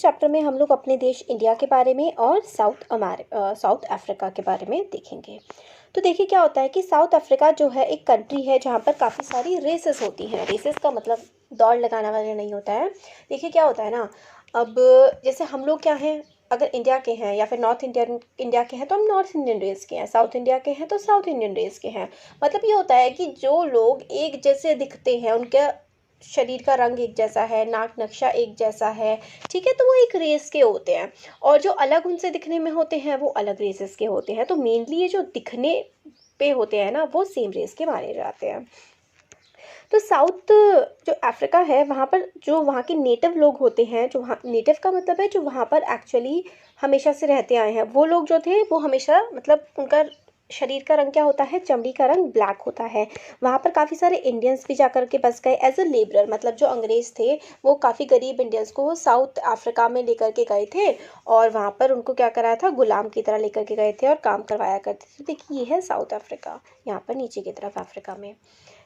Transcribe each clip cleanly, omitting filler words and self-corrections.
Chapter में हम लोग अपने देश इंडिया के बारे में और साउथ अफ्रीका के बारे में देखेंगे। तो देखिए क्या होता है कि साउथ अफ्रीका जो है एक कंट्री है जहाँ पर काफ़ी सारी रेसेस होती हैं। रेसेस का मतलब दौड़ लगाना वाले नहीं होता है। देखिए क्या होता है ना, अब जैसे हम लोग क्या हैं, अगर इंडिया के हैं या फिर नॉर्थ इंडियन इंडिया के हैं तो हम नॉर्थ इंडियन रेस के हैं, साउथ इंडिया के हैं तो साउथ इंडियन रेस के हैं। मतलब ये होता है कि जो लोग एक जैसे दिखते हैं, उनका शरीर का रंग एक जैसा है, नाक नक्शा एक जैसा है, ठीक है, तो वो एक रेस के होते हैं। और जो अलग उनसे दिखने में होते हैं वो अलग रेसेस के होते हैं। तो मेनली ये जो दिखने पे होते हैं ना, वो सेम रेस के माने जाते हैं। तो साउथ जो अफ्रीका है, वहाँ पर जो वहाँ के नेटिव लोग होते हैं, जो वहाँ नेटिव का मतलब है जो वहाँ पर एक्चुअली हमेशा से रहते आए हैं, वो लोग जो थे वो हमेशा मतलब उनका शरीर का रंग क्या होता है, चमड़ी का रंग ब्लैक होता है। वहाँ पर काफ़ी सारे इंडियंस भी जाकर के बस गए एज अ लेबरर। मतलब जो अंग्रेज़ थे वो काफ़ी गरीब इंडियंस को वो साउथ अफ्रीका में लेकर के गए थे और वहाँ पर उनको क्या कराया था, गुलाम की तरह लेकर के गए थे और काम करवाया करते थे। देखिए ये है साउथ अफ्रीका, यहाँ पर नीचे की तरफ अफ्रीका में,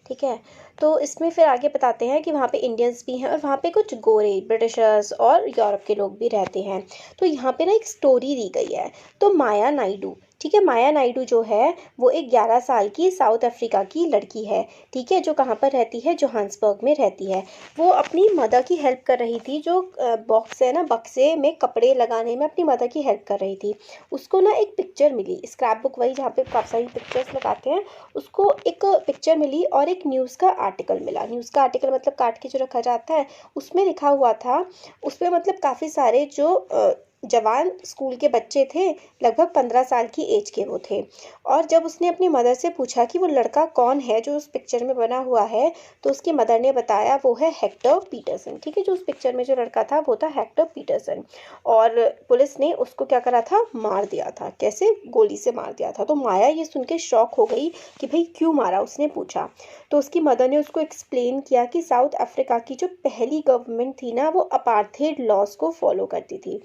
ठीक है। तो इसमें फिर आगे बताते हैं कि वहाँ पे इंडियंस भी हैं और वहाँ पे कुछ गोरे ब्रिटिशर्स और यूरोप के लोग भी रहते हैं। तो यहाँ पे ना एक स्टोरी दी गई है। तो माया नायडू, ठीक है, माया नायडू जो है वो एक 11 साल की साउथ अफ्रीका की लड़की है, ठीक है, जो कहाँ पर रहती है, जोहान्सबर्ग में रहती है। वो अपनी मदर की हेल्प कर रही थी, जो बॉक्स है ना, बक्से में कपड़े लगाने में अपनी मदर की हेल्प कर रही थी। उसको ना एक पिक्चर मिली, स्क्रैप बुक वही जहाँ पे काफ़ी सारी पिक्चर्स लगाते हैं, उसको एक पिक्चर मिली और एक न्यूज़ का आर्टिकल मिला। न्यूज़ का आर्टिकल मतलब काट के जो रखा जाता है, उसमें लिखा हुआ था, उसमें मतलब काफ़ी सारे जो जवान स्कूल के बच्चे थे, लगभग 15 साल की एज के वो थे। और जब उसने अपनी मदर से पूछा कि वो लड़का कौन है जो उस पिक्चर में बना हुआ है, तो उसकी मदर ने बताया वो है हेक्टर पीटरसन, ठीक है, जो उस पिक्चर में जो लड़का था वो था हेक्टर पीटरसन। और पुलिस ने उसको क्या करा था, मार दिया था। कैसे? गोली से मार दिया था। तो माया ये सुन के शॉक हो गई कि भाई क्यों मारा, उसने पूछा। तो उसकी मदर ने उसको एक्सप्लेन किया कि साउथ अफ्रीका की जो पहली गवर्नमेंट थी ना, वो अपार्थेड लॉज को फॉलो करती थी।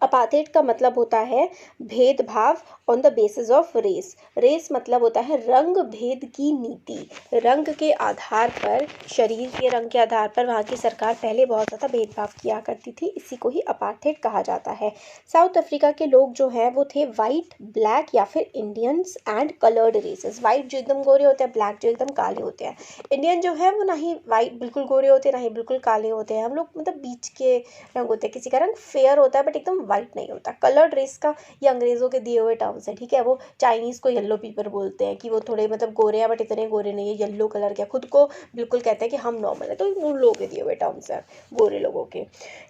अपार्थेड का मतलब होता है भेदभाव on the basis of race. Race मतलब होता है रंग भेद की नीति। रंग के आधार पर, शरीर के रंग के आधार पर वहाँ की सरकार पहले बहुत ज़्यादा भेदभाव किया करती थी। इसी को ही अपार्थेड कहा जाता है। साउथ अफ्रीका के लोग जो हैं वो थे वाइट, ब्लैक या फिर Indians and coloured races. White जो एकदम गोरे होते हैं, ब्लैक जो एकदम काले होते हैं। इंडियन जो है वो ना ही वाइट बिल्कुल गोरे होते हैं, ना ही बिल्कुल काले होते हैं। हम लोग मतलब बीच के रंग होते हैं। किसी का रंग फेयर होता है बट एकदम वाइट नहीं होता। कलर्ड रेस का ये अंग्रेज़ों के दिए हुए टर्म्स है, ठीक है। वो चाइनीज़ को येलो पीपल बोलते हैं कि वो थोड़े मतलब गोरे हैं बट इतने गोरे नहीं है, येलो कलर के, खुद को बिल्कुल कहते हैं कि हम नॉर्मल है। तो उन लोगों के दिए हुए टर्म्स हैं गोरे लोगों के।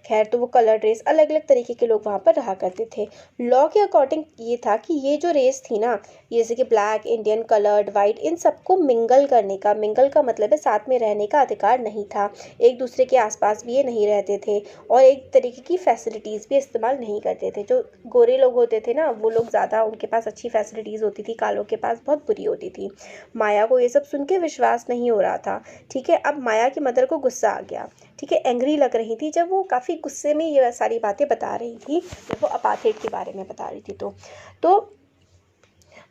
खैर, तो वो कलर्ड रेस, अलग अलग तरीके के लोग वहाँ पर रहा करते थे। लॉ के अकॉर्डिंग ये था कि ये जो रेस थी ना, जैसे कि ब्लैक, इंडियन, कलर्ड, वाइट, इन सबको मिंगल करने का, मिंगल का मतलब है साथ में रहने का अधिकार नहीं था। एक दूसरे के आसपास भी ये नहीं रहते थे और एक तरीके की फैसिलिटीज़ भी इस्तेमाल नहीं करते थे। जो गोरे लोग होते थे ना, वो लोग ज़्यादा, उनके पास अच्छी फैसिलिटीज़ होती थी, कालों के पास बहुत बुरी होती थी। माया को ये सब सुन के विश्वास नहीं हो रहा था, ठीक है। अब माया की मदर को गुस्सा आ गया, ठीक है, एंग्री लग रही थी जब वो काफ़ी गुस्से में ये सारी बातें बता रही थी, जब वो अपार्थेड के बारे में बता रही थी। तो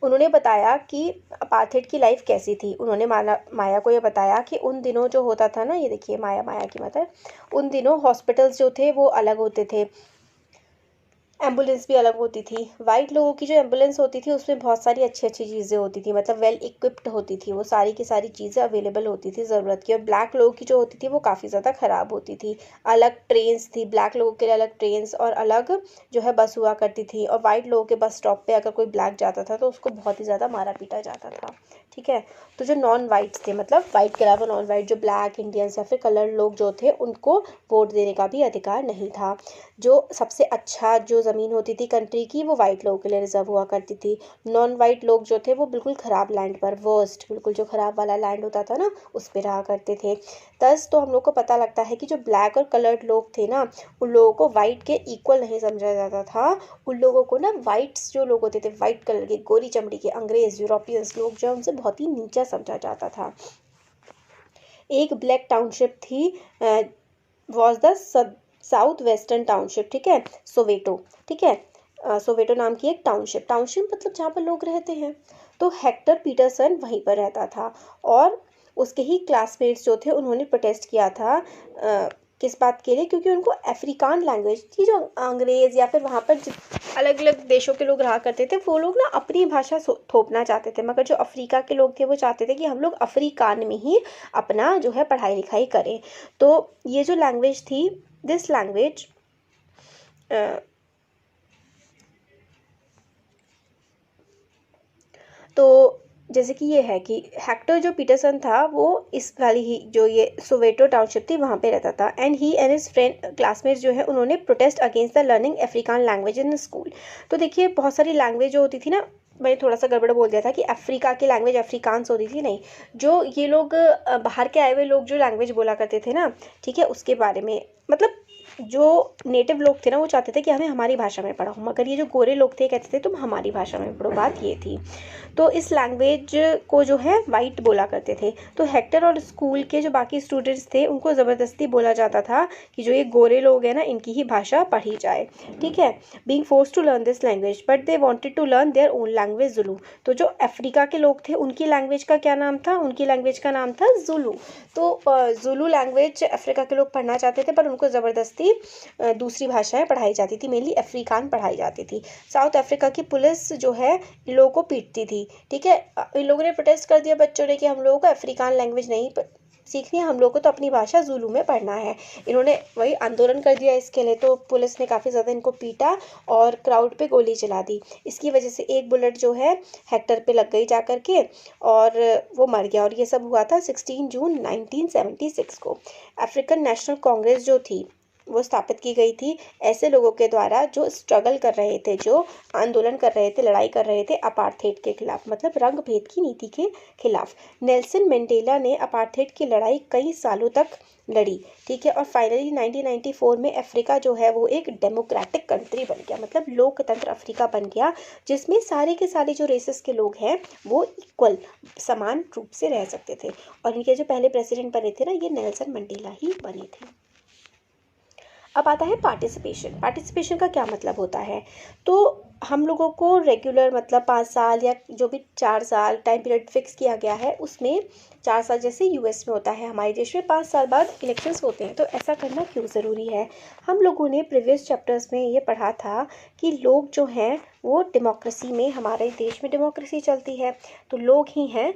उन्होंने बताया कि अपार्थेड की लाइफ कैसी थी। उन्होंने माया को ये बताया कि उन दिनों जो होता था ना, ये देखिए माया की मदर, उन दिनों हॉस्पिटल्स जो थे वो अलग होते थे, एम्बुलेंस भी अलग होती थी। वाइट लोगों की जो एम्बुलेंस होती थी उसमें बहुत सारी अच्छी अच्छी चीज़ें होती थी, मतलब वेल इक्विप्ड होती थी, वो सारी की सारी चीज़ें अवेलेबल होती थी ज़रूरत की। और ब्लैक लोगों की जो होती थी वो काफ़ी ज़्यादा ख़राब होती थी। अलग ट्रेन्स थी, ब्लैक लोगों के लिए अलग ट्रेन्स और अलग जो है बस हुआ करती थी। और वाइट लोगों के बस स्टॉप पर अगर कोई ब्लैक जाता था तो उसको बहुत ही ज़्यादा मारा पीटा जाता था, ठीक है। तो जो नॉन वाइट्स थे, मतलब वाइट के अलावा नॉन वाइट, जो ब्लैक, इंडियंस या फिर कलर लोग जो थे, उनको वोट देने का भी अधिकार नहीं था। जो सबसे अच्छा जो ज़मीन होती थी कंट्री की, वो वाइट लोगों के लिए रिजर्व हुआ करती थी। नॉन वाइट लोग जो थे वो बिल्कुल ख़राब लैंड पर, वर्स्ट, बिल्कुल जो ख़राब वाला लैंड होता था ना, उस पर रहा करते थे। थस तो हम लोग को पता लगता है कि जो ब्लैक और कलर्ड लोग थे ना, उन लोगों को वाइट के इक्वल नहीं समझा जाता था। उन लोगों को ना, वाइट्स जो लोग होते थे, वाइट कलर के, गोरी चमड़ी के, अंग्रेज़, यूरोपियंस लोग जो, उनसे बहुत ही नीचा समझा जाता था। एक ब्लैक टाउनशिप थी, was the south western township, ठीक है, सोवेटो, ठीक है। सोवेटो नाम की एक टाउनशिप, टाउनशिप मतलब जहाँ पर लोग रहते हैं। तो हेक्टर पीटरसन वहीं पर रहता था और उसके ही क्लासमेट्स जो थे उन्होंने प्रोटेस्ट किया था किस बात के लिए? क्योंकि उनको अफ्रीकान लैंग्वेज थी, जो अंग्रेज़ या फिर वहाँ पर अलग अलग देशों के लोग रहा करते थे, वो लोग ना अपनी भाषा थोपना चाहते थे, मगर जो अफ्रीका के लोग थे वो चाहते थे कि हम लोग अफ्रीकान में ही अपना जो है पढ़ाई लिखाई करें। तो ये जो लैंग्वेज थी, दिस लैंग्वेज तो जैसे कि ये है कि हेक्टर जो पीटरसन था वो इस वाली ही जो ये सोवेटो टाउनशिप थी वहाँ पे रहता था, and he and his friend classmates जो है उन्होंने protest against the learning Afrikaans language in school. तो देखिए बहुत सारी लैंग्वेज जो होती थी ना, मैंने थोड़ा सा गड़बड़ बोल दिया था कि अफ्रीका की लैंग्वेज अफ्रीकांस होती थी, नहीं, जो ये लोग बाहर के आए हुए लोग जो लैंग्वेज बोला करते थे ना, ठीक है, उसके बारे में, मतलब जो नेटिव लोग थे ना वो चाहते थे कि हमें हमारी भाषा में पढ़ाओ, मगर ये जो गोरे लोग थे कहते थे तुम हमारी भाषा में पढ़ो, बात ये थी। तो इस लैंग्वेज को जो है वाइट बोला करते थे। तो हेक्टर और स्कूल के जो बाकी स्टूडेंट्स थे उनको ज़बरदस्ती बोला जाता था कि जो ये गोरे लोग हैं ना इनकी ही भाषा पढ़ी जाए, ठीक है, being force to learn this language but they wanted to learn their own language Zulu. तो जो अफ्रीका के लोग थे उनकी लैंग्वेज का क्या नाम था? उनकी लैंग्वेज का नाम था जुलू। तो जुलू लैंग्वेज अफ्रीका के लोग पढ़ना चाहते थे, पर उनको ज़बरदस्ती दूसरी भाषाएं पढ़ाई जाती थी, मेनली अफ्रीकान पढ़ाई जाती थी। साउथ अफ्रीका की पुलिस जो है इन लोगों को पीटती थी, ठीक है। इन लोगों ने प्रोटेस्ट कर दिया बच्चों ने कि हम लोगों को अफ्रीकान लैंग्वेज नहीं सीखनी है, हम लोगों को तो अपनी भाषा जुलू में पढ़ना है। इन्होंने वही आंदोलन कर दिया इसके लिए, तो पुलिस ने काफ़ी ज़्यादा इनको पीटा और क्राउड पे गोली चला दी। इसकी वजह से एक बुलेट जो है हेक्टर पे लग गई जा कर के और वो मर गया। और ये सब हुआ था 16 जून 1976 को। अफ्रीकन नेशनल कांग्रेस जो थी वो स्थापित की गई थी ऐसे लोगों के द्वारा जो स्ट्रगल कर रहे थे, जो आंदोलन कर रहे थे, लड़ाई कर रहे थे अपार्थेड के खिलाफ, मतलब रंग भेद की नीति के खिलाफ। नेल्सन मंडेला ने अपार्थेड की लड़ाई कई सालों तक लड़ी, ठीक है, और फाइनली 1994 में अफ्रीका जो है वो एक डेमोक्रेटिक कंट्री बन गया, मतलब लोकतंत्र अफ्रीका बन गया, जिसमें सारे के सारे जो रेसेस के लोग हैं वो इक्वल समान रूप से रह सकते थे। और इनके जो पहले प्रेसिडेंट बने थे ना, ये नेल्सन मंडेला ही बने थे। अब आता है पार्टिसिपेशन। पार्टिसिपेशन का क्या मतलब होता है? तो हम लोगों को रेगुलर मतलब 5 साल या जो भी 4 साल टाइम पीरियड फिक्स किया गया है, उसमें 4 साल जैसे यूएस में होता है, हमारे देश में 5 साल बाद इलेक्शंस होते हैं। तो ऐसा करना क्यों ज़रूरी है? हम लोगों ने प्रीवियस चैप्टर्स में ये पढ़ा था कि लोग जो हैं वो डेमोक्रेसी में, हमारे देश में डेमोक्रेसी चलती है, तो लोग ही हैं,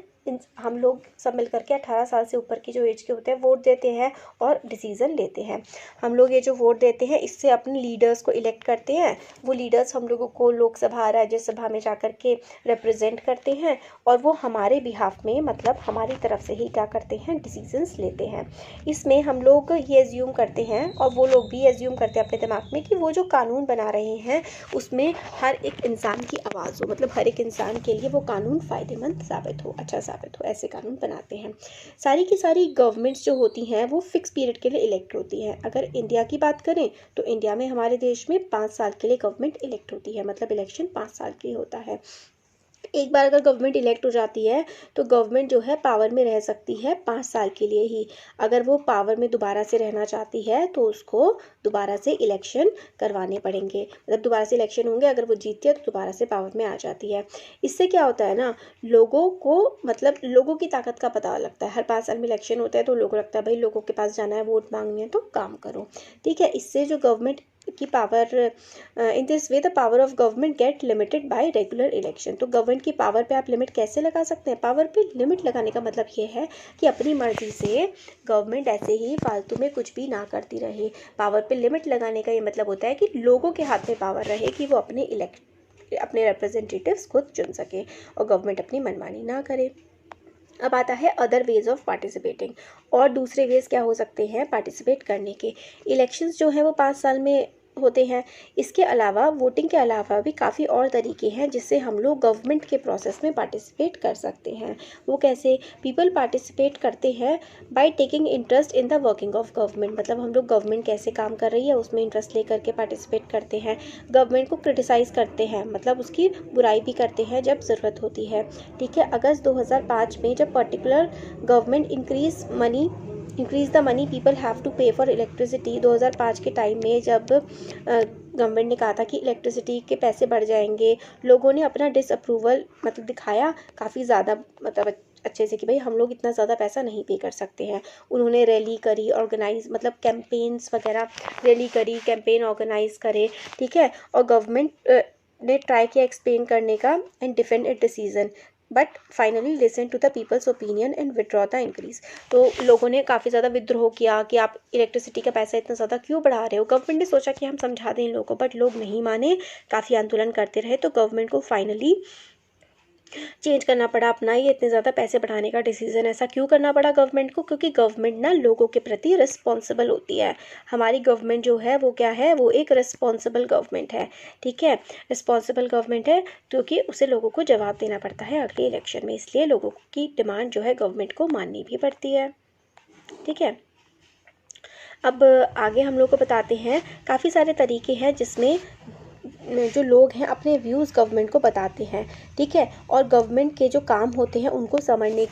हम लोग सब मिल करके 18 साल से ऊपर की जो एज के होते हैं वोट देते हैं और डिसीज़न लेते हैं। हम लोग ये जो वोट देते हैं इससे अपने लीडर्स को इलेक्ट करते हैं, वो लीडर्स हम लोगों को लोकसभा राज्यसभा में जा कर के रिप्रेजेंट करते हैं और वो हमारे बिहाफ में, मतलब हमारी तरफ से ही क्या करते हैं, डिसीजंस लेते हैं। इसमें हम लोग ये एज्यूम करते हैं और वो लोग भी एज्यूम करते हैं अपने दिमाग में कि वो जो कानून बना रहे हैं उसमें हर एक इंसान की आवाज़ हो, मतलब हर एक इंसान के लिए वो कानून फ़ायदेमंद साबित हो, अच्छा साबित हो, ऐसे कानून बनाते हैं। सारी की सारी गवर्नमेंट्स जो होती हैं वो फिक्स पीरियड के लिए इलेक्ट होती हैं। अगर इंडिया की बात करें तो इंडिया में हमारे देश में 5 साल के लिए गवर्नमेंट इलेक्ट होती है, मतलब इलेक्शन 5 साल के लिए होता है। एक बार अगर गवर्नमेंट इलेक्ट हो जाती है तो गवर्नमेंट जो है पावर में रह सकती है 5 साल के लिए ही। अगर वो पावर में दोबारा से रहना चाहती है तो उसको दोबारा से इलेक्शन करवाने पड़ेंगे, मतलब दोबारा से इलेक्शन होंगे, अगर वो जीतती है तो दोबारा से पावर में आ जाती है। इससे क्या होता है ना, लोगों को, मतलब लोगों की ताकत का पता लगता है। हर 5 साल में इलेक्शन होता है तो लोगों को लगता है भाई लोगों के पास जाना है, वोट मांगनी है तो काम करो, ठीक है। इससे जो गवर्नमेंट की power, in this way the power of government get limited by regular election. तो गवर्नमेंट की पावर पे आप लिमिट कैसे लगा सकते हैं? पावर पे लिमिट लगाने का मतलब ये है कि अपनी मर्जी से गवर्नमेंट ऐसे ही फालतू में कुछ भी ना करती रहे। पावर पे लिमिट लगाने का ये मतलब होता है कि लोगों के हाथ में पावर रहे कि वो अपने रिप्रेजेंटेटिव्स खुद चुन सके और गवर्नमेंट अपनी मनमानी ना करे। अब आता है अदर वेज ऑफ पार्टिसिपेटिंग, और दूसरे वेज क्या हो सकते हैं पार्टिसिपेट करने के। इलेक्शंस जो है वो 5 साल में होते हैं। इसके अलावा वोटिंग के अलावा भी काफ़ी और तरीके हैं जिससे हम लोग गवर्नमेंट के प्रोसेस में पार्टिसिपेट कर सकते हैं। वो कैसे? पीपल पार्टिसिपेट करते हैं by taking interest in the working of government, मतलब हम लोग गवर्नमेंट कैसे काम कर रही है उसमें इंटरेस्ट लेकर के पार्टिसिपेट करते हैं। गवर्नमेंट को क्रिटिसाइज़ करते हैं, मतलब उसकी बुराई भी करते हैं जब ज़रूरत होती है, ठीक है। अगस्त 2005 में जब particular government increase the money people have to pay for electricity, 2005 के टाइम में जब गवर्नमेंट ने कहा था कि इलेक्ट्रिसिटी के पैसे बढ़ जाएंगे, लोगों ने अपना डिसअप्रूवल मतलब दिखाया काफ़ी ज़्यादा, मतलब अच्छे से कि भाई हम लोग इतना ज़्यादा पैसा नहीं पे कर सकते हैं। उन्होंने रैली करी, ऑर्गेनाइज मतलब कैंपेन्स वगैरह, रैली करी, कैंपेन ऑर्गेनाइज करे, ठीक है। और गवर्नमेंट ने ट्राई किया एक्सप्लेन करने का and defend it decision, but finally listen to the people's opinion and withdraw the increase. तो लोगों ने काफ़ी ज़्यादा विद्रोह किया कि आप इलेक्ट्रिसिटी का पैसा इतना ज़्यादा क्यों बढ़ा रहे हो। गवर्नमेंट ने सोचा कि हम समझा दें इन लोगों को, बट लोग नहीं माने, काफ़ी आंदोलन करते रहे। तो गवर्नमेंट को फाइनली चेंज करना पड़ा अपना ये इतने ज़्यादा पैसे बढ़ाने का डिसीज़न। ऐसा क्यों करना पड़ा गवर्नमेंट को? क्योंकि गवर्नमेंट ना लोगों के प्रति रिस्पॉन्सिबल होती है। हमारी गवर्नमेंट जो है वो क्या है, वो एक रिस्पॉन्सिबल गवर्नमेंट है, ठीक है। रिस्पॉन्सिबल गवर्नमेंट है क्योंकि उसे लोगों को जवाब देना पड़ता है अगले इलेक्शन में, इसलिए लोगों की डिमांड जो है गवर्नमेंट को माननी भी पड़ती है, ठीक है। अब आगे हम लोग को बताते हैं, काफ़ी सारे तरीके हैं जिसमें जो लोग हैं अपने व्यूज़ गवर्नमेंट को बताते हैं, ठीक है। और गवर्नमेंट के जो काम होते हैं उनको समझने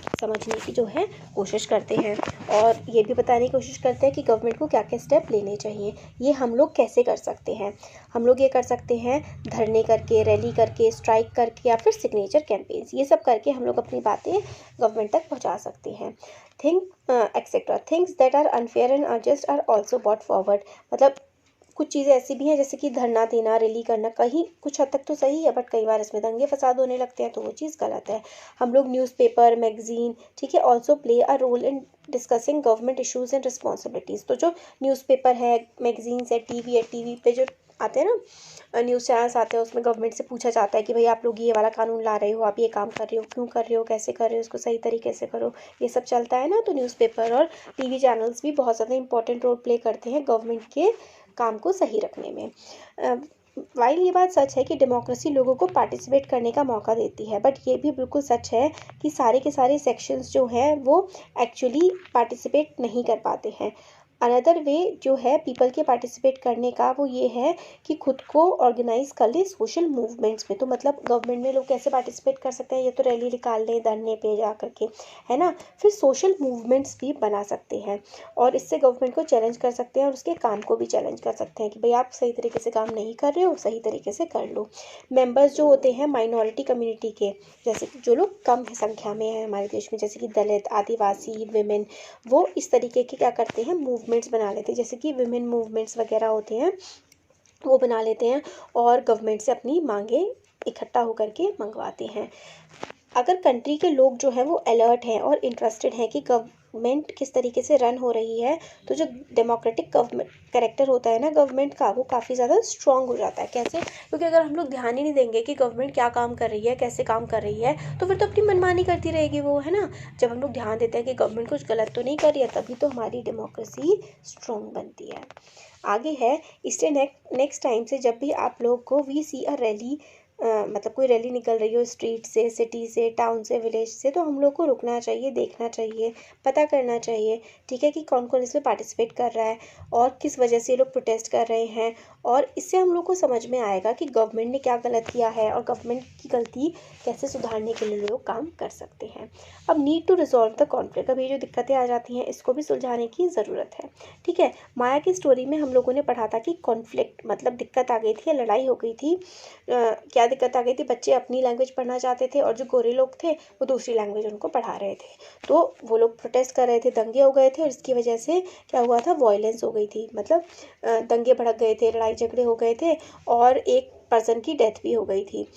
की जो है कोशिश करते हैं, और ये भी बताने की कोशिश करते हैं कि गवर्नमेंट को क्या क्या स्टेप लेने चाहिए। ये हम लोग कैसे कर सकते हैं? हम लोग ये कर सकते हैं धरने करके, रैली करके, स्ट्राइक करके, या फिर सिग्नेचर कैंपेन्स। ये सब करके हम लोग अपनी बातें गवर्नमेंट तक पहुँचा सकते हैं। Etcetera things that are unfair and unjust are also brought forward. मतलब कुछ चीज़ें ऐसी भी हैं जैसे कि धरना देना, रैली करना, कहीं कुछ हद तक तो सही है, बट कई बार इसमें दंगे फसाद होने लगते हैं, तो वो चीज़ गलत है। हम लोग न्यूज़पेपर, मैगजीन, ठीक है, also play a role in discussing government issues and responsibilities. तो जो न्यूज़पेपर है, मैगजीन्स है, टीवी पे जो आते हैं ना न्यूज़ चैनल्स आते हैं, उसमें गवर्नमेंट से पूछा जाता है कि भाई आप लोग ये वाला कानून ला रहे हो, आप ये काम कर रहे हो, क्यों कर रहे हो, कैसे कर रहे हो, इसको सही तरीके से करो। ये सब चलता है ना, तो न्यूज़पेपर और टीवी चैनल्स भी बहुत ज़्यादा इंपॉर्टेंट रोल प्ले करते हैं गवर्नमेंट के काम को सही रखने में। वाइल ये बात सच है कि डेमोक्रेसी लोगों को पार्टिसिपेट करने का मौका देती है, बट ये भी बिल्कुल सच है कि सारे के सारे सेक्शंस जो हैं वो एक्चुअली पार्टिसिपेट नहीं कर पाते हैं। अनदर वे जो है पीपल के पार्टिसिपेट करने का, वो ये है कि खुद को ऑर्गेनाइज कर ले सोशल मूवमेंट्स में। तो मतलब गवर्नमेंट में लोग कैसे पार्टिसिपेट कर सकते हैं? ये तो रैली निकाल लें धरने पे जा करके, है ना। फिर सोशल मूवमेंट्स भी बना सकते हैं, और इससे गवर्नमेंट को चैलेंज कर सकते हैं, और उसके काम को भी चैलेंज कर सकते हैं कि भाई आप सही तरीके से काम नहीं कर रहे हो, सही तरीके से कर लो। मेंबर्स जो होते हैं माइनॉरिटी कम्युनिटी के, जैसे कि जो लोग कम संख्या में हैं हमारे देश में, जैसे कि दलित, आदिवासी, विमेन, वो इस तरीके के क्या करते हैं, मूवमेंट्स बना लेते हैं। जैसे कि विमेन मूवमेंट्स वगैरह होते हैं, वो बना लेते हैं और गवर्नमेंट से अपनी मांगे इकट्ठा होकर के मंगवाते हैं। अगर कंट्री के लोग जो हैं वो अलर्ट हैं और इंटरेस्टेड हैं कि गवर्नमेंट किस तरीके से रन हो रही है, तो जो डेमोक्रेटिक गवर्नमेंट कैरेक्टर होता है ना गवर्नमेंट का, वो काफ़ी ज़्यादा स्ट्रांग हो जाता है। कैसे? क्योंकि अगर हम लोग ध्यान ही नहीं देंगे कि गवर्नमेंट क्या काम कर रही है, कैसे काम कर रही है, तो फिर तो अपनी मनमानी करती रहेगी वो, है ना। जब हम लोग ध्यान देते हैं कि गवर्नमेंट कुछ गलत तो नहीं कर रही है, तभी तो हमारी डेमोक्रेसी स्ट्रांग बनती है। आगे है, इससे नेक्स्ट टाइम से जब भी आप लोग को वी सी अ रैली, मतलब कोई रैली निकल रही हो स्ट्रीट से, सिटी से, टाउन से, विलेज से, तो हम लोग को रुकना चाहिए, देखना चाहिए, पता करना चाहिए, ठीक है, कि कौन कौन इसमें पार्टिसिपेट कर रहा है और किस वजह से ये लोग प्रोटेस्ट कर रहे हैं। और इससे हम लोग को समझ में आएगा कि गवर्नमेंट ने क्या गलत किया है और गवर्नमेंट की गलती कैसे सुधारने के लिए लोग काम कर सकते हैं। अब need to resolve the conflict, अब ये जो दिक्कतें आ जाती हैं इसको भी सुलझाने की ज़रूरत है, ठीक है। माया की स्टोरी में हम लोगों ने पढ़ा था कि कॉन्फ्लिक्ट मतलब दिक्कत आ गई थी, लड़ाई हो गई थी। क्या दिक्कत आ गई थी? बच्चे अपनी लैंग्वेज पढ़ना चाहते थे और जो गोरे लोग थे वो दूसरी लैंग्वेज उनको पढ़ा रहे थे, तो वो लोग प्रोटेस्ट कर रहे थे, दंगे हो गए थे, और इसकी वजह से क्या हुआ था, वॉयलेंस हो गई थी, मतलब दंगे भड़क गए थे, लड़ाई झगड़े हो गए थे, और एक पर्सन की डेथ भी हो गई थी।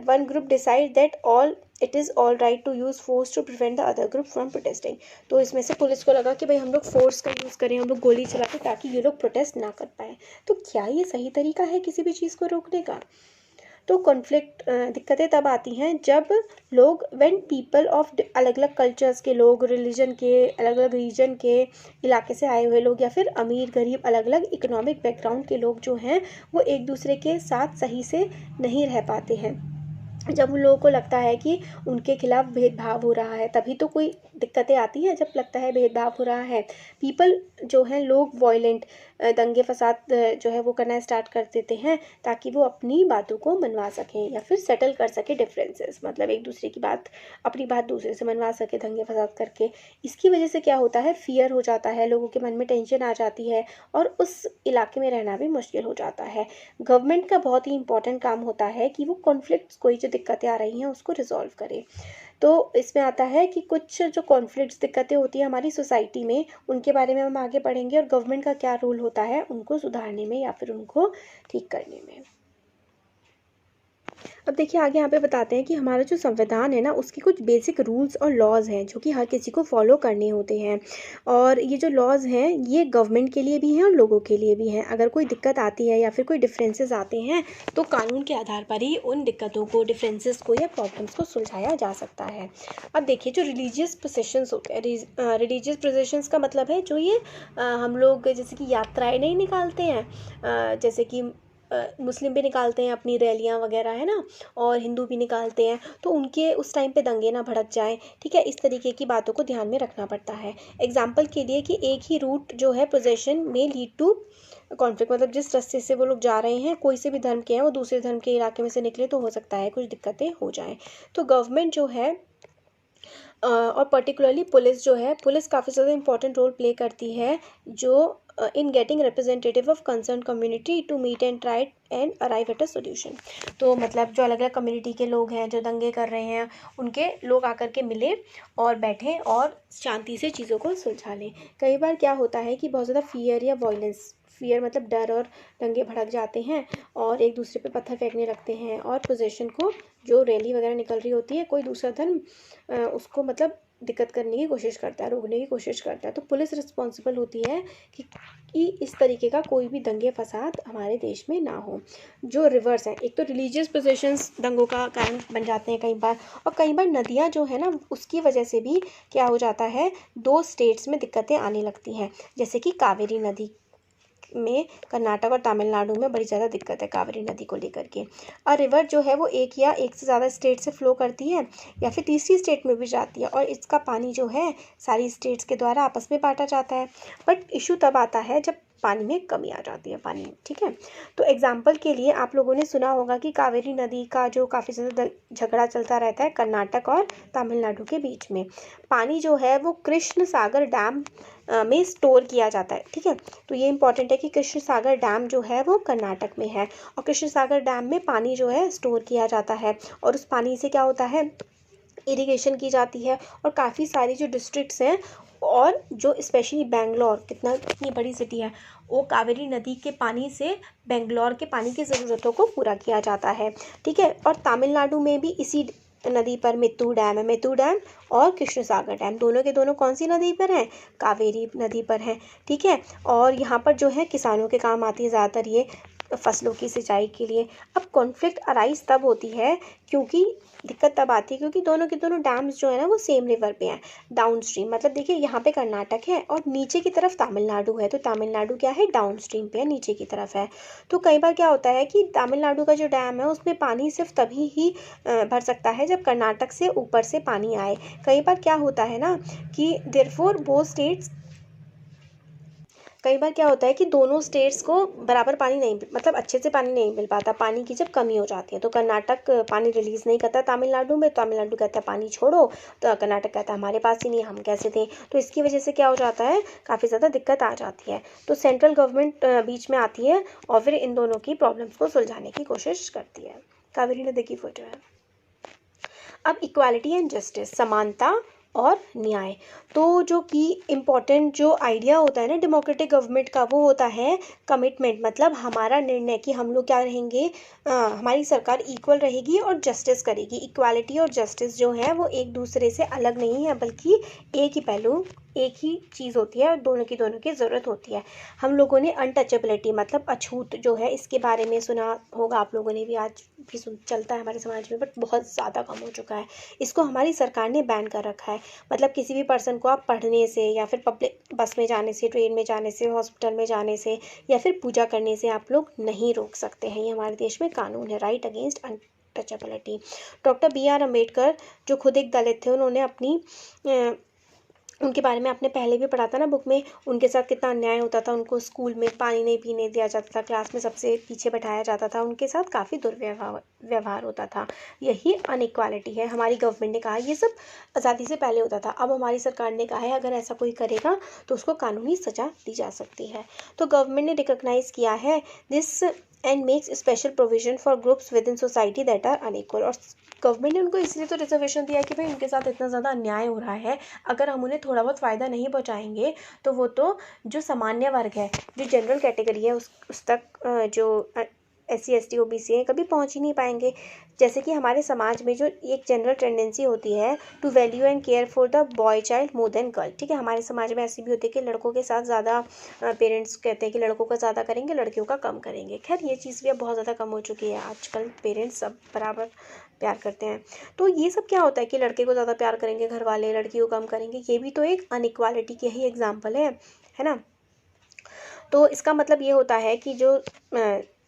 One group decide that all it is all right to use force to prevent the other group from protesting. तो इसमें से पुलिस को लगा कि भाई हम लोग फोर्स का यूज़ करें, हम लोग गोली चलाते ताकि ये लोग प्रोटेस्ट ना कर पाए। तो क्या ये सही तरीका है किसी भी चीज़ को रोकने का? तो कॉन्फ्लिक्ट दिक्कतें तब आती हैं जब लोग व्हेन पीपल ऑफ अलग अलग कल्चर्स के लोग, रिलीजन के, अलग अलग रीजन के इलाके से आए हुए लोग, या फिर अमीर गरीब अलग अलग इकोनॉमिक बैकग्राउंड के लोग जो हैं वो एक दूसरे के साथ सही से नहीं रह पाते हैं। जब उन लोगों को लगता है कि उनके खिलाफ भेदभाव हो रहा है, तभी तो कोई दिक्कतें आती हैं, जब लगता है भेदभाव हो रहा है। पीपल जो हैं लोग वॉयलेंट दंगे फसाद जो है वो करना स्टार्ट कर देते हैं ताकि वो अपनी बातों को मनवा सकें या फिर सेटल कर सके डिफरेंसेस, मतलब एक दूसरे की बात, अपनी बात दूसरे से मनवा सके दंगे फसाद करके। इसकी वजह से क्या होता है, फियर हो जाता है, लोगों के मन में टेंशन आ जाती है और उस इलाके में रहना भी मुश्किल हो जाता है। गवर्नमेंट का बहुत ही इंपॉर्टेंट काम होता है कि वो कॉन्फ्लिक्ट्स, कोई जो दिक्कतें आ रही हैं उसको रिजॉल्व करे। तो इसमें आता है कि कुछ जो कॉन्फ्लिक्ट्स दिक्कतें होती हैं हमारी सोसाइटी में, उनके बारे में हम आगे पढ़ेंगे और गवर्नमेंट का क्या रोल होता है उनको सुधारने में या फिर उनको ठीक करने में। अब देखिए आगे यहाँ पे बताते हैं कि हमारा जो संविधान है ना उसकी कुछ बेसिक रूल्स और लॉज हैं जो कि हर किसी को फॉलो करने होते हैं। और ये जो लॉज हैं ये गवर्नमेंट के लिए भी हैं और लोगों के लिए भी हैं। अगर कोई दिक्कत आती है या फिर कोई डिफरेंसेस आते हैं तो कानून के आधार पर ही उन दिक्कतों को, डिफरेंसेस को या प्रॉब्लम्स को सुलझाया जा सकता है। अब देखिए जो रिलीजियस प्रोसेशंस होते हैं, रिलीजियस प्रोसेशंस का मतलब है जो ये हम लोग जैसे कि यात्राएं नहीं निकालते हैं, जैसे कि मुस्लिम भी निकालते हैं अपनी रैलियां वगैरह, है ना, और हिंदू भी निकालते हैं, तो उनके उस टाइम पे दंगे ना भड़क जाए, ठीक है, इस तरीके की बातों को ध्यान में रखना पड़ता है। एग्जाम्पल के लिए कि एक ही रूट जो है पोजेशन में लीड टू कॉन्फ्लिक्ट, मतलब जिस रास्ते से वो लोग जा रहे हैं, कोई से भी धर्म के हैं, वो दूसरे धर्म के इलाके में से निकले तो हो सकता है कुछ दिक्कतें हो जाएं। तो गवर्नमेंट जो है और पर्टिकुलरली पुलिस जो है, पुलिस काफ़ी ज़्यादा इंपॉर्टेंट रोल प्ले करती है जो in getting representative of concern community to meet and try and arrive at a solution. तो मतलब जो अलग अलग कम्युनिटी के लोग हैं जो दंगे कर रहे हैं, उनके लोग आकर के मिले और बैठें और शांति से चीज़ों को सुलझा लें। कई बार क्या होता है कि बहुत ज़्यादा फियर या वॉयलेंस, फियर मतलब डर, और दंगे भड़क जाते हैं और एक दूसरे पे पत्थर फेंकने लगते हैं और पोजीशन को, जो रैली वगैरह निकल रही होती है, कोई दूसरा धर्म उसको मतलब दिक्कत करने की कोशिश करता है, रोकने की कोशिश करता है। तो पुलिस रिस्पॉन्सिबल होती है कि इस तरीके का कोई भी दंगे फसाद हमारे देश में ना हो। जो रिवर्स है, एक तो रिलीजियस पोजीशंस दंगों का कारण बन जाते हैं कई बार, और कई बार नदियाँ जो है ना उसकी वजह से भी क्या हो जाता है, दो स्टेट्स में दिक्कतें आने लगती हैं। जैसे कि कावेरी नदी में कर्नाटक और तमिलनाडु में बड़ी ज़्यादा दिक्कत है कावेरी नदी को लेकर के। और रिवर जो है वो एक या एक से ज़्यादा स्टेट से फ्लो करती है या फिर तीसरी स्टेट में भी जाती है, और इसका पानी जो है सारी स्टेट्स के द्वारा आपस में बांटा जाता है। बट इशू तब आता है जब पानी में कमी आ जाती है पानी, ठीक है। तो एग्जाम्पल के लिए आप लोगों ने सुना होगा कि कावेरी नदी का जो काफ़ी ज़्यादा झगड़ा चलता रहता है कर्नाटक और तमिलनाडु के बीच में। पानी जो है वो कृष्ण सागर डैम में स्टोर किया जाता है, ठीक है। तो ये इंपॉर्टेंट है कि कृष्ण सागर डैम जो है वो कर्नाटक में है, और कृष्ण सागर डैम में पानी जो है स्टोर किया जाता है, और उस पानी से क्या होता है, इरिगेशन की जाती है। और काफ़ी सारी जो डिस्ट्रिक्ट्स हैं, और जो स्पेशली बेंगलोर, कितनी बड़ी सिटी है, वो कावेरी नदी के पानी से बेंगलोर के पानी की ज़रूरतों को पूरा किया जाता है, ठीक है। और तमिलनाडु में भी इसी नदी पर मित्तू डैम है, मित्तू डैम और कृष्ण सागर डैम, दोनों के दोनों कौन सी नदी पर हैं, कावेरी नदी पर हैं, ठीक है। और यहाँ पर जो है किसानों के काम आती है ज़्यादातर ये फसलों की सिंचाई के लिए। अब कॉन्फ्लिक्ट अराइज तब होती है, क्योंकि दिक्कत तब आती है क्योंकि दोनों के दोनों डैम्स जो है ना वो सेम रिवर पे हैं, डाउन स्ट्रीम। मतलब देखिए यहाँ पे कर्नाटक है और नीचे की तरफ तमिलनाडु है, तो तमिलनाडु क्या है, डाउन स्ट्रीम पे है, नीचे की तरफ है। तो कई बार क्या होता है कि तमिलनाडु का जो डैम है उसमें पानी सिर्फ तभी ही भर सकता है जब कर्नाटक से ऊपर से पानी आए। कई बार क्या होता है ना कि देयरफॉर बोथ स्टेट्स, कई बार क्या होता है कि दोनों स्टेट्स को बराबर पानी नहीं, मतलब अच्छे से पानी नहीं मिल पाता, पानी की जब कमी हो जाती है। तो कर्नाटक पानी रिलीज़ नहीं करता तमिलनाडु में, तमिलनाडु कहता है पानी छोड़ो, तो कर्नाटक कहता है हमारे पास ही नहीं, हम कैसे दें। तो इसकी वजह से क्या हो जाता है, काफ़ी ज़्यादा दिक्कत आ जाती है। तो सेंट्रल गवर्नमेंट बीच में आती है और फिर इन दोनों की प्रॉब्लम्स को सुलझाने की कोशिश करती है। कावेरी नदी की फोटो है। अब इक्वालिटी एंड जस्टिस, समानता और न्याय। तो जो कि इम्पॉर्टेंट जो आइडिया होता है ना डेमोक्रेटिक गवर्नमेंट का, वो होता है कमिटमेंट, मतलब हमारा निर्णय कि हम लोग क्या रहेंगे, हमारी सरकार इक्वल रहेगी और जस्टिस करेगी। इक्वालिटी और जस्टिस जो है वो एक दूसरे से अलग नहीं है, बल्कि एक ही पहलू, एक ही चीज़ होती है और दोनों की ज़रूरत होती है। हम लोगों ने अनटचेबिलिटी मतलब अछूत जो है, इसके बारे में सुना होगा आप लोगों ने भी, आज भी चलता है हमारे समाज में, बट बहुत ज़्यादा कम हो चुका है। इसको हमारी सरकार ने बैन कर रखा है। मतलब किसी भी पर्सन को आप पढ़ने से या फिर पब्लिक बस में जाने से, ट्रेन में जाने से, हॉस्पिटल में जाने से या फिर पूजा करने से आप लोग नहीं रोक सकते हैं। ये हमारे देश में कानून है, right against untouchability. Doctor BR Ambedkar जो खुद एक दलित थे, उन्होंने अपनी उनके बारे में आपने पहले भी पढ़ा था ना बुक में, उनके साथ कितना अन्याय होता था। उनको स्कूल में पानी नहीं पीने दिया जाता था, क्लास में सबसे पीछे बैठाया जाता था, उनके साथ काफ़ी दुर्व्यवहार होता था। यही अनइक्वालिटी है। हमारी गवर्नमेंट ने कहा ये सब आज़ादी से पहले होता था, अब हमारी सरकार ने कहा है अगर ऐसा कोई करेगा तो उसको कानूनी सज़ा दी जा सकती है। तो गवर्नमेंट ने रिकॉग्नाइज़ किया है this and makes special provision for groups within society that are unequal. और गवर्नमेंट ने उनको इसलिए तो रिजर्वेशन दिया है कि भाई उनके साथ इतना ज़्यादा अन्याय हो रहा है, अगर हम उन्हें थोड़ा बहुत फ़ायदा नहीं पहुँचाएंगे तो वो तो जो सामान्य वर्ग है, जो जनरल कैटेगरी है, उस तक जो SC ST OBC है, कभी पहुंच ही नहीं पाएंगे। जैसे कि हमारे समाज में जो एक जनरल टेंडेंसी होती है to value and care for the boy child more than girl, ठीक है, हमारे समाज में ऐसी भी होती है कि लड़कों के साथ ज़्यादा, पेरेंट्स कहते हैं कि लड़कों का ज़्यादा करेंगे, लड़कियों का कम करेंगे। खैर ये चीज़ भी अब बहुत ज़्यादा कम हो चुकी है, आजकल पेरेंट्स सब बराबर प्यार करते हैं। तो ये सब क्या होता है कि लड़के को ज़्यादा प्यार करेंगे घर वाले, लड़की को कम करेंगे, ये भी तो एक अनइक्वालिटी के ही एग्जाम्पल है ना। तो इसका मतलब ये होता है कि जो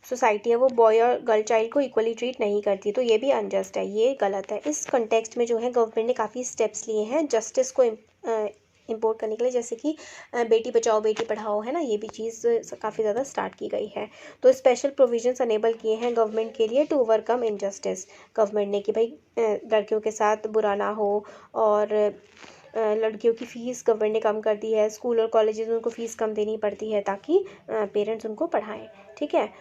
सोसाइटी है वो बॉय और गर्ल चाइल्ड को इक्वली ट्रीट नहीं करती, तो ये भी अनजस्ट है, ये गलत है। इस कंटेक्स्ट में जो है गवर्नमेंट ने काफ़ी स्टेप्स लिए हैं जस्टिस को इम्पोर्ट करने के लिए, जैसे कि बेटी बचाओ बेटी पढ़ाओ, है ना, ये भी चीज़ काफ़ी ज़्यादा स्टार्ट की गई है। तो स्पेशल प्रोविजंस अनेबल किए हैं गवर्नमेंट के लिए टू ओवरकम इनजस्टिस, गवर्नमेंट ने कि भाई लड़कियों के साथ बुरा ना हो, और लड़कियों की फ़ीस गवर्नमेंट ने कम कर दी है, स्कूल और कॉलेजेस में उनको फ़ीस कम देनी पड़ती है ताकि पेरेंट्स उनको पढ़ाएं, ठीक है। तो